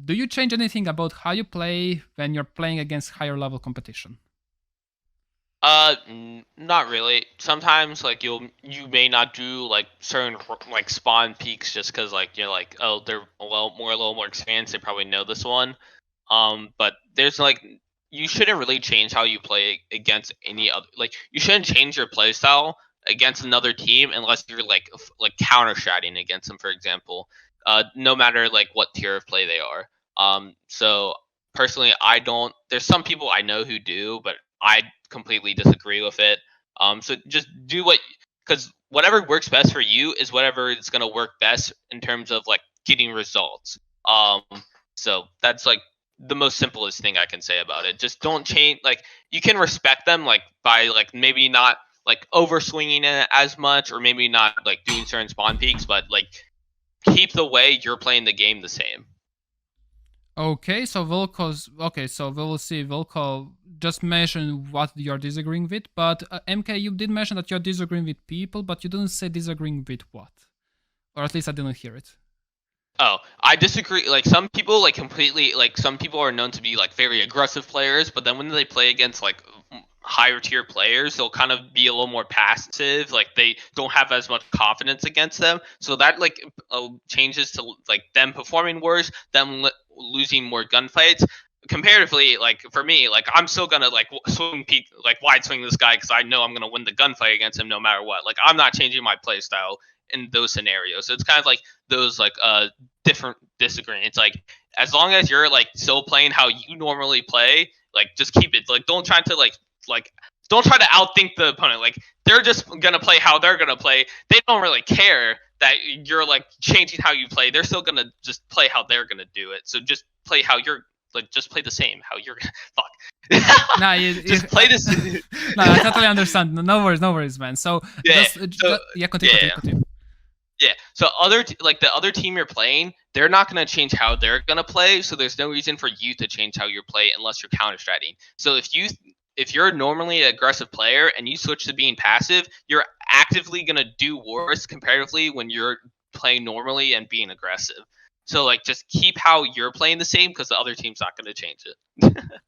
do you change anything about how you play when you're playing against higher level competition? Not really. Sometimes like you may not do like certain like spawn peaks just because like you're like, oh, they're a little more experienced. They probably know this one. But there's like, you shouldn't really change how you play against any other. Like you shouldn't change your play style against another team unless you're like like counter stratting against them, for example. No matter like what tier of play they are. So personally, I don't. There's some people I know who do, but I completely disagree with it. So just do because whatever works best for you is whatever is gonna work best in terms of like getting results. So that's like the most simplest thing I can say about it. Just don't change. Like you can respect them like by like maybe not like over swinging it as much, or maybe not like doing certain spawn peaks, but like keep the way you're playing the game the same. Okay, so so we will see. Volko just mentioned what you're disagreeing with, but MK, you did mention that you're disagreeing with people, but you didn't say disagreeing with what, or at least I didn't hear it. Oh, I disagree. Like some people, like completely, like some people are known to be like very aggressive players, but then when they play against like higher tier players, they'll kind of be a little more passive. Like they don't have as much confidence against them, so that like changes to like them performing worse, them losing more gunfights. Comparatively, like for me, like I'm still gonna like swing peak, like wide swing this guy because I know I'm gonna win the gunfight against him no matter what. Like I'm not changing my play style in those scenarios. So it's kind of like those like different disagreements. Like as long as you're like still playing how you normally play, like just keep it. Like don't try to like don't try to outthink the opponent. Like they're just gonna play how they're gonna play. They don't really care that you're like changing how you play. They're still gonna just play how they're gonna do it. So just play how you're like just play the same how you're fuck. Nah, just play this. No, I totally understand. No worries, man. So Yeah, continue. Yeah. So like the other team you're playing, they're not gonna change how they're gonna play. So there's no reason for you to change how you play unless you're counter stratting. So if you're normally an aggressive player and you switch to being passive, you're actively gonna do worse comparatively when you're playing normally and being aggressive. So like just keep how you're playing the same because the other team's not gonna change it.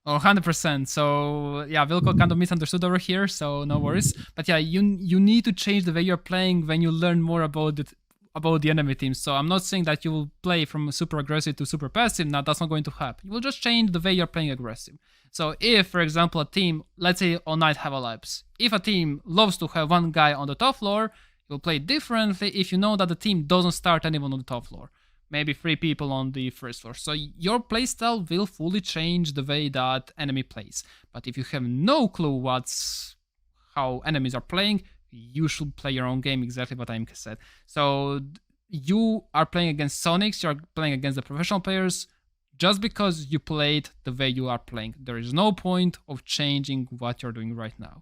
Oh, 100%. So yeah, Wilco kind of misunderstood over here, so no worries. But yeah, you need to change the way you're playing when you learn more about the enemy team. So I'm not saying that you will play from super aggressive to super passive. Now that's not going to happen. You will just change the way you're playing aggressive. So if, for example, a team, let's say on Night Have a Labs, if a team loves to have one guy on the top floor, you'll play differently if you know that the team doesn't start anyone on the top floor. Maybe 3 people on the first floor. So your playstyle will fully change the way that enemy plays. But if you have no clue how enemies are playing, you should play your own game, exactly what Aimke said. So you are playing against Sonics, you're playing against the professional players just because you played the way you are playing. There is no point of changing what you're doing right now.